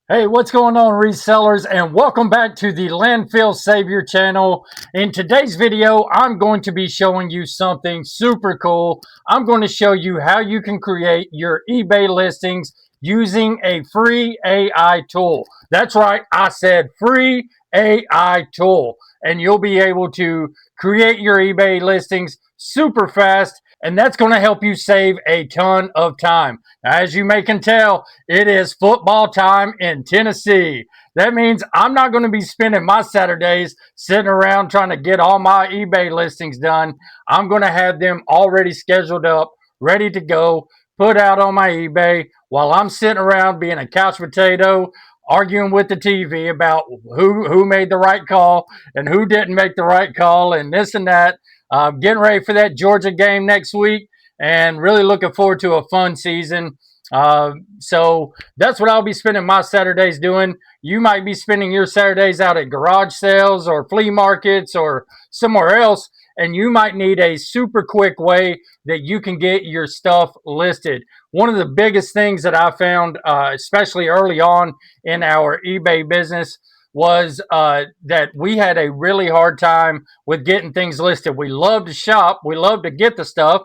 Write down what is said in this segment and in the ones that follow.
Hey, what's going on, resellers? And welcome back to the Landfill Savior channel. In today's video, I'm going to be showing you something super cool. I'm going to show you how you can create your eBay listings using a free AI tool. That's right, I said free AI tool. And you'll be able to create your eBay listings super fast, and that's going to help you save a ton of time. As you may can tell, it is football time in Tennessee. That means I'm not going to be spending my Saturdays sitting around trying to get all my eBay listings done. I'm going to have them already scheduled up, ready to go, put out on my eBay while I'm sitting around being a couch potato, arguing with the TV about who made the right call and who didn't make the right call and this and that. Getting ready for that Georgia game next week and really looking forward to a fun season. So that's what I'll be spending my Saturdays doing. You might be spending your Saturdays out at garage sales or flea markets or somewhere else, and you might need a super quick way that you can get your stuff listed. One of the biggest things that I found, especially early on in our eBay business, was that we had a really hard time with getting things listed. We love to shop, we love to get the stuff,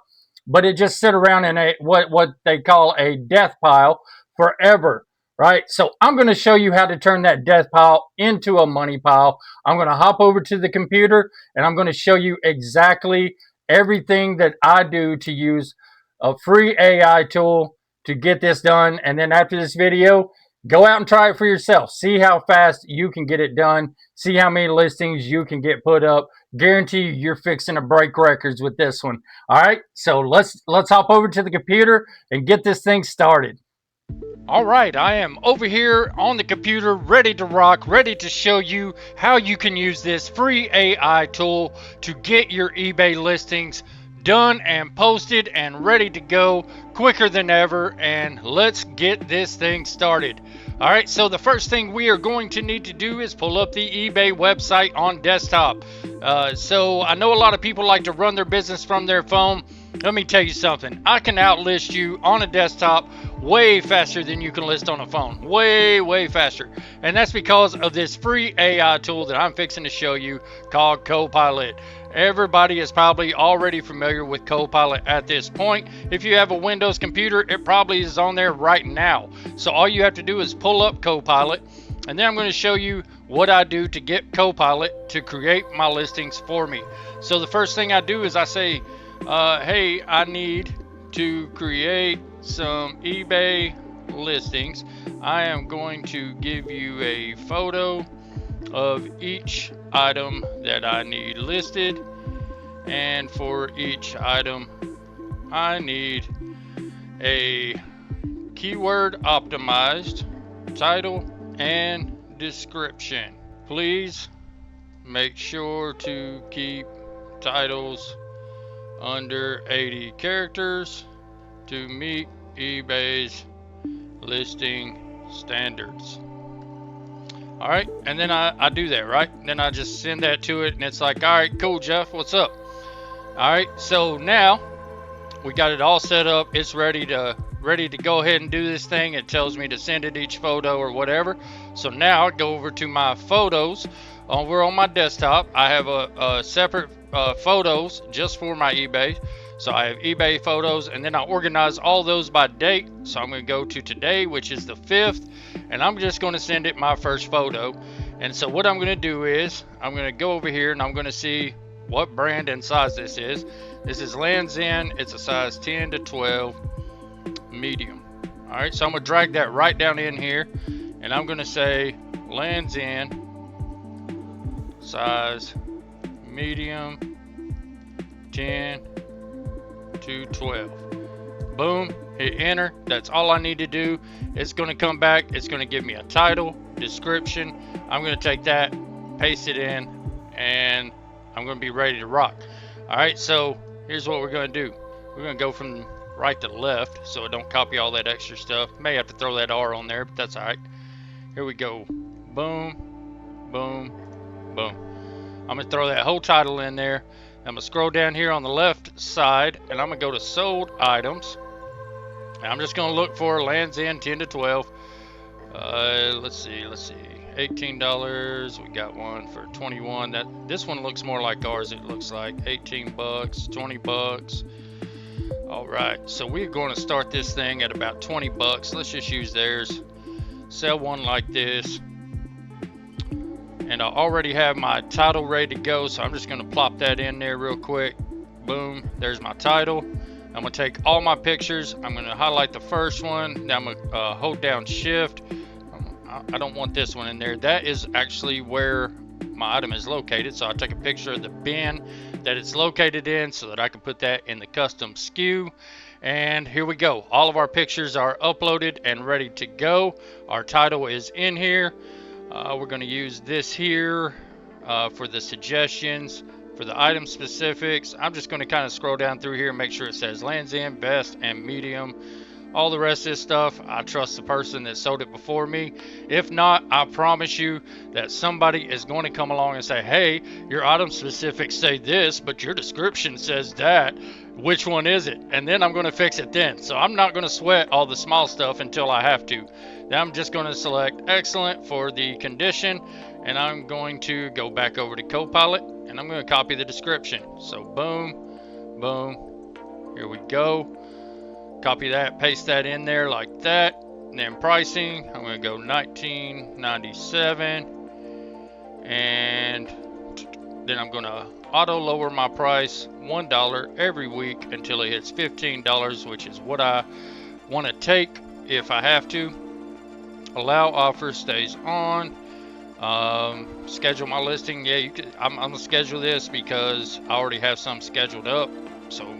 but it just sit around in a what they call a death pile forever, right? So I'm going to show you how to turn that death pile into a money pile. I'm going to hop over to the computer and I'm going to show you exactly everything that I do to use a free AI tool to get this done. And then after this video, go out and try it for yourself. See how fast you can get it done. See how many listings you can get put up. Guarantee you're fixing to break records with this one. All right, so let's hop over to the computer and get this thing started. All right, I am over here on the computer, ready to rock, ready to show you how you can use this free AI tool to get your eBay listings done and posted and ready to go quicker than ever. And let's get this thing started. All right, so the first thing we are going to need to do is pull up the eBay website on desktop. So I know a lot of people like to run their business from their phone. Let me tell you something. I can outlist you on a desktop way faster than you can list on a phone. Way faster. And that's because of this free AI tool that I'm fixing to show you called CoPilot. Everybody is probably already familiar with CoPilot at this point. If you have a Windows computer, it probably is on there right now. So all you have to do is pull up CoPilot, and then I'm going to show you what I do to get CoPilot to create my listings for me. So the first thing I do is I say, hey, I need to create some eBay listings. I am going to give you a photo of each item that I need listed, and for each item I need a keyword optimized title and description. Please make sure to keep titles under 80 characters to meet eBay's listing standards. All right, and then I do that, right? Then I just send that to it, and it's like, all right, cool, Jeff, what's up? All right, so now we got it all set up. It's ready to go ahead and do this thing. It tells me to send it each photo or whatever. So now I go over to my photos. Over on my desktop, I have a separate photos just for my eBay. So I have eBay photos, and then I organize all those by date. So I'm going to go to today, which is the 5th, and I'm just going to send it my first photo. And so what I'm going to do is I'm going to go over here and I'm going to see what brand and size this is. This is Lands End. It's a size 10 to 12 medium. All right, so I'm going to drag that right down in here, and I'm going to say Lands End size medium 10 to 12. Boom, hit enter. That's all I need to do. It's going to come back. It's going to give me a title, description. I'm going to take that, paste it in, and I'm going to be ready to rock. All right, so here's what we're going to do. We're going to go from right to left so it don't copy all that extra stuff. May have to throw that R on there, but that's all right. Here we go. Boom, boom, boom. I'm going to throw that whole title in there. I'm going to scroll down here on the left side, and I'm going to go to sold items. And I'm just going to look for Lands End 10 to 12. Let's let's see, $18. We got one for 21. This one looks more like ours. It looks like 18 bucks, 20 bucks. All right, so we're going to start this thing at about 20 bucks. Let's just use theirs. Sell one like this. And I already have my title ready to go, so I'm just going to plop that in there real quick. Boom, there's my title. I'm going to take all my pictures. I'm going to highlight the first one. Now I'm going to hold down shift. I don't want this one in there. That is actually where my item is located, so I'll take a picture of the bin that it's located in so that I can put that in the custom SKU. And here we go. All of our pictures are uploaded and ready to go. Our title is in here. We're going to use this here for the suggestions. For the item specifics, I'm just going to kind of scroll down through here and make sure it says Lands End, Best, and Medium. All the rest of this stuff, I trust the person that sold it before me. If not, I promise you that somebody is going to come along and say, hey, your item specifics say this, but your description says that. Which one is it? And then I'm going to fix it then. So I'm not going to sweat all the small stuff until I have to. Then I'm just going to select excellent for the condition, and I'm going to go back over to CoPilot, and I'm going to copy the description. So boom, boom, here we go. Copy that, paste that in there like that. And then pricing, I'm going to go $19.97, and then I'm going to auto lower my price $1 every week until it hits $15, which is what I want to take if I have to. Allow offer stays on. Schedule my listing. Yeah, I'm gonna schedule this because I already have some scheduled up. So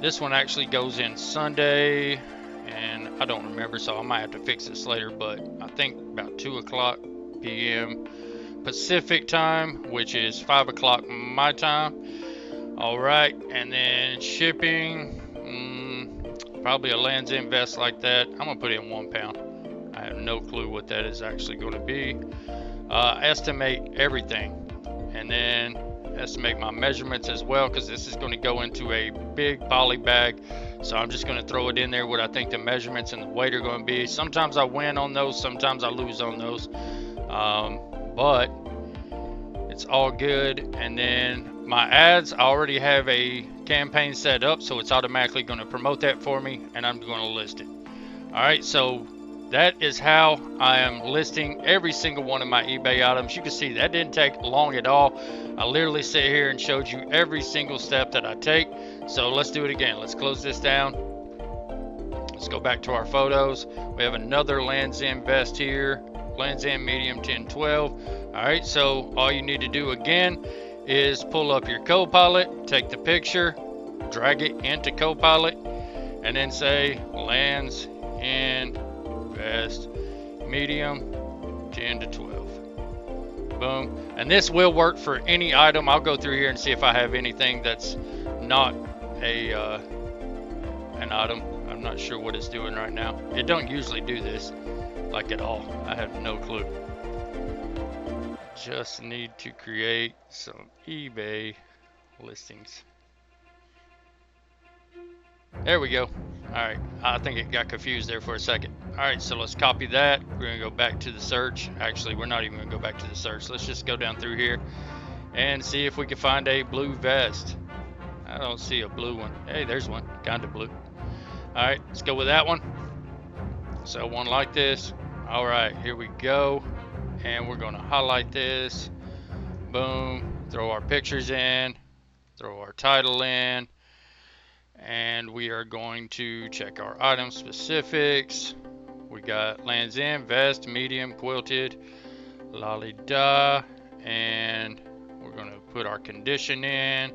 this one actually goes in Sunday, and I don't remember, so I might have to fix this later. But I think about 2:00 p.m. Pacific time, which is 5 o'clock my time. All right, and then shipping, probably a Lands End vest like that. I'm gonna put in 1 pound. I have no clue what that is actually going to be. Estimate everything, and then estimate my measurements as well, because this is going to go into a big poly bag. So I'm just going to throw it in there what I think the measurements and the weight are going to be. Sometimes I win on those, sometimes I lose on those, but it's all good. And then my ads, I already have a campaign set up, so it's automatically going to promote that for me, and I'm going to list it. All right, so that is how I am listing every single one of my eBay items. You can see that didn't take long at all. I literally sit here and showed you every single step that I take. So let's do it again. Let's close this down. Let's go back to our photos. We have another Lands End vest here. Lands End medium 1012. All right, so all you need to do again is pull up your CoPilot, take the picture, drag it into CoPilot, and then say Lands End Vest medium 10 to 12. Boom. And this will work for any item. I'll go through here and see if I have anything that's not an item. I'm not sure what it's doing right now. It don't usually do this like at all. I have no clue. Just need to create some eBay listings. There we go. Alright, I think it got confused there for a second. Alright, so let's copy that. We're going to go back to the search. Actually, we're not even going to go back to the search. Let's just go down through here and see if we can find a blue vest. I don't see a blue one. Hey, there's one. Kind of blue. Alright, let's go with that one. So one like this. Alright, here we go. And we're going to highlight this. Boom. Throw our pictures in. Throw our title in. And we are going to check our item specifics. We got Lands End, vest, medium, quilted, lolly-da, and we're going to put our condition in.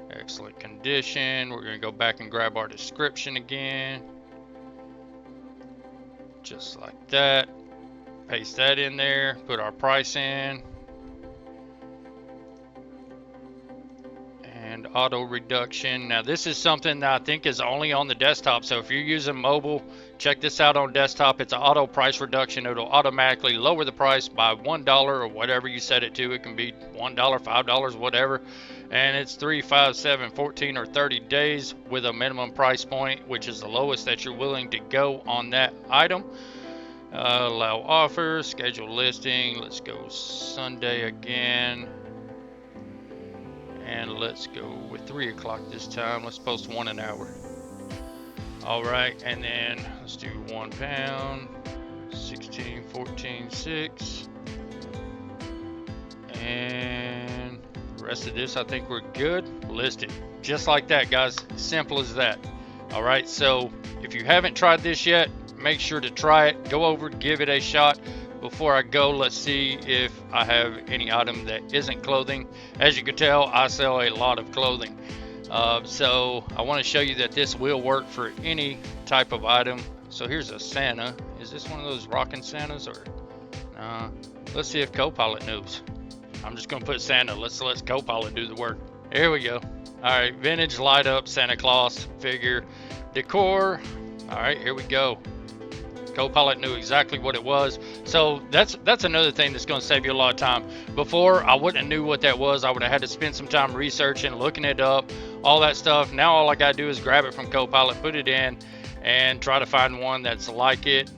Excellent condition. We're going to go back and grab our description again. Just like that. Paste that in there. Put our price in. And auto reduction. Now this is something that I think is only on the desktop, so if you're using mobile, check this out on desktop. It's an auto price reduction. It'll automatically lower the price by $1 or whatever you set it to. It can be $1, $5, whatever, and it's 3, 5, 7, 14, or 30 days with a minimum price point, which is the lowest that you're willing to go on that item. Allow offers, schedule listing. Let's go Sunday again. And let's go with 3 o'clock this time. Let's post 1 an hour. All right, and then let's do £1, 16, 14, 6. And the rest of this, I think we're good. Listed. Just like that, guys. Simple as that. All right, so if you haven't tried this yet, make sure to try it. Go over, give it a shot. Before I go, let's see if I have any item that isn't clothing. As you can tell, I sell a lot of clothing. So I want to show you that this will work for any type of item. So here's a Santa. Is this one of those rocking Santas or? Let's see if CoPilot knows. I'm just gonna put Santa. Let's CoPilot do the work. Here we go. All right, vintage light up Santa Claus figure decor. All right, here we go. CoPilot knew exactly what it was. So that's another thing that's going to save you a lot of time. Before, I wouldn't have knew what that was. I would have had to spend some time researching, looking it up, all that stuff. Now all I got to do is grab it from CoPilot, put it in, and try to find one that's like it,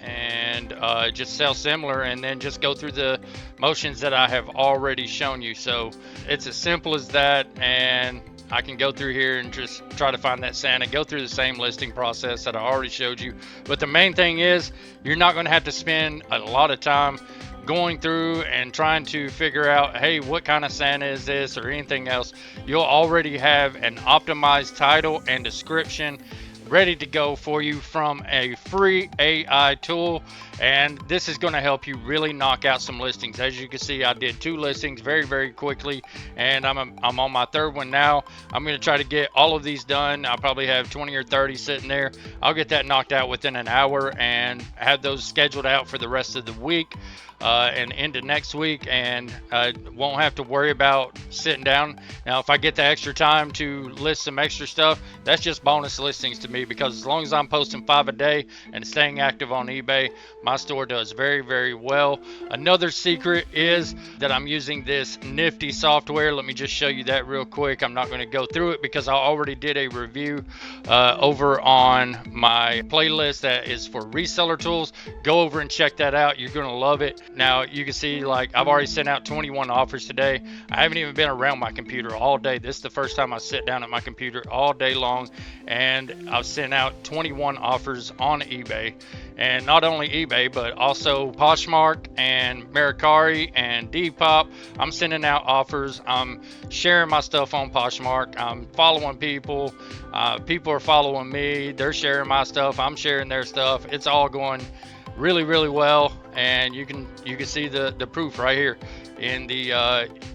and just sell similar, and then just go through the motions that I have already shown you. So it's as simple as that, and I can go through here and just try to find that Santa, go through the same listing process that I already showed you. But the main thing is, you're not going to have to spend a lot of time going through and trying to figure out, hey, what kind of Santa is this or anything else. You'll already have an optimized title and description ready to go for you from a free AI tool, and this is going to help you really knock out some listings. As you can see, I did 2 listings very quickly, and I'm on my 3rd one now. I'm going to try to get all of these done. I'll probably have 20 or 30 sitting there. I'll get that knocked out within an hour and have those scheduled out for the rest of the week and into next week, and won't have to worry about sitting down. Now if I get the extra time to list some extra stuff, that's just bonus listings to me, because as long as I'm posting 5 a day and staying active on eBay, my store does very well. Another secret is that I'm using this Nifty software. Let me just show you that real quick. I'm not going to go through it because I already did a review over on my playlist that is for reseller tools. Go over and check that out. You're going to love it. Now you can see, like, I've already sent out 21 offers today. I haven't even been around my computer all day. This is the first time I sit down at my computer all day long, and I've sent out 21 offers on eBay. And not only eBay, but also Poshmark and Mercari and Depop. I'm sending out offers. I'm sharing my stuff on Poshmark. I'm following people. People are following me. They're sharing my stuff. I'm sharing their stuff. It's all going really well, and you can see the proof right here in the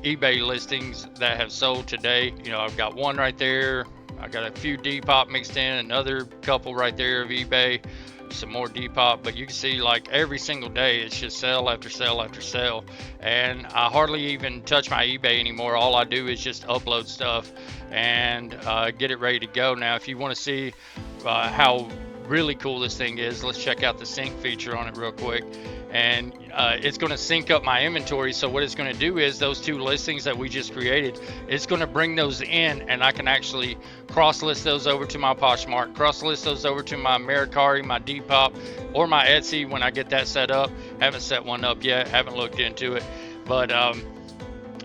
eBay listings that have sold today. You know, I've got one right there. I got a few Depop mixed in, another couple right there of eBay, some more Depop, but you can see, like, every single day it's just sale after sale after sale, and I hardly even touch my eBay anymore. All I do is just upload stuff and get it ready to go. Now if you want to see how really cool this thing is, let's check out the sync feature on it real quick, and it's going to sync up my inventory. So what it's going to do is those 2 listings that we just created, it's going to bring those in, and I can actually cross list those over to my Poshmark, cross list those over to my Mercari, my Depop, or my Etsy when I get that set up. Haven't set one up yet, haven't looked into it, but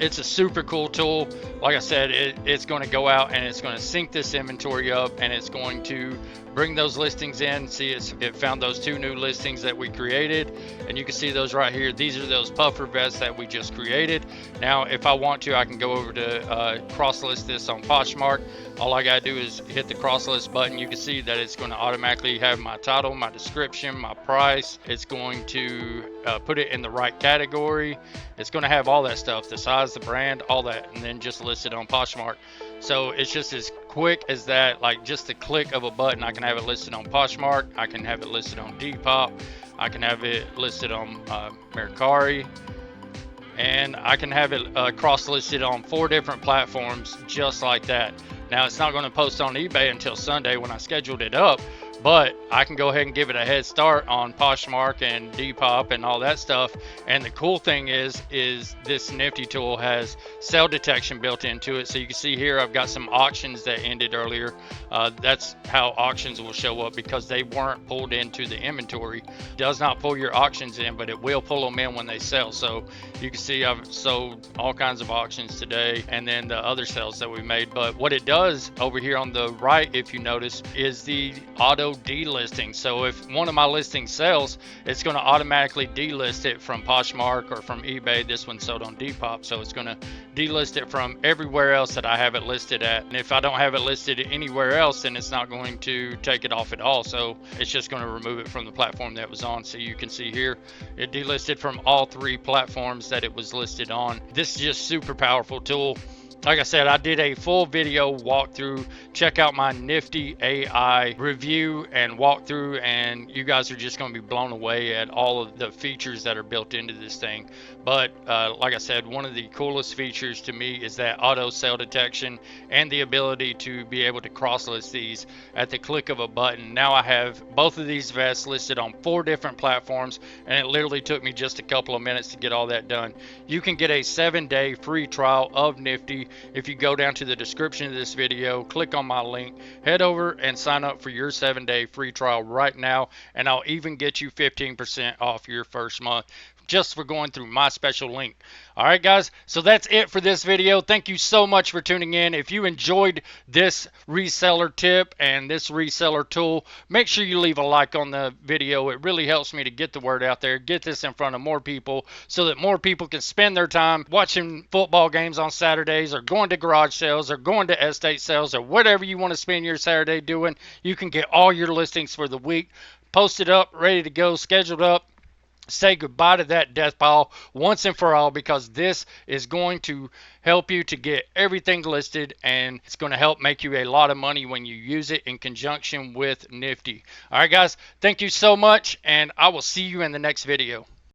it's a super cool tool. Like I said, it's going to go out and it's going to sync this inventory up, and it's going to bring those listings in. See, it found those 2 new listings that we created, and you can see those right here. These are those puffer vests that we just created. Now if I want to, I can go over to cross list this on Poshmark. All I gotta do is hit the cross list button. You can see that it's going to automatically have my title, my description, my price. It's going to put it in the right category. It's going to have all that stuff, the size, the brand, all that, and then just list it on Poshmark. So it's just as quick as that, like just the click of a button. I can have it listed on Poshmark, I can have it listed on Depop, I can have it listed on Mercari, and I can have it cross-listed on 4 different platforms just like that. Now it's not going to post on eBay until Sunday when I scheduled it up, but I can go ahead and give it a head start on Poshmark and Depop and all that stuff. And the cool thing is this Nifty tool has sale detection built into it. So you can see here I've got some auctions that ended earlier. That's how auctions will show up because they weren't pulled into the inventory. It does not pull your auctions in, but it will pull them in when they sell. So you can see I've sold all kinds of auctions today, and then the other sales that we made. But what it does over here on the right, if you notice, is the auto delisting. So if one of my listings sells, it's going to automatically delist it from Poshmark or from eBay. This one sold on Depop, so it's going to delist it from everywhere else that I have it listed at. And if I don't have it listed anywhere else, then it's not going to take it off at all. So it's just going to remove it from the platform that it was on. So you can see here it delisted from all 3 platforms that it was listed on. This is just super powerful tool. Like I said, I did a full video walkthrough. Check out my Nifty AI review and walkthrough, and you guys are just going to be blown away at all of the features that are built into this thing. But like I said, one of the coolest features to me is that auto sale detection and the ability to be able to cross-list these at the click of a button. Now I have both of these vests listed on 4 different platforms, and it literally took me just a couple of minutes to get all that done. You can get a 7-day free trial of Nifty. If you go down to the description of this video, click on my link, head over and sign up for your 7-day free trial right now, and I'll even get you 15% off your first month just for going through my special link. All right, guys, so that's it for this video. Thank you so much for tuning in. If you enjoyed this reseller tip and this reseller tool, make sure you leave a like on the video. It really helps me to get the word out there, get this in front of more people so that more people can spend their time watching football games on Saturdays, or going to garage sales, or going to estate sales, or whatever you want to spend your Saturday doing. You can get all your listings for the week posted up, ready to go, scheduled up. Say goodbye to that death pile once and for all, because this is going to help you to get everything listed, and it's going to help make you a lot of money when you use it in conjunction with Nifty. All right, guys, thank you so much, and I will see you in the next video.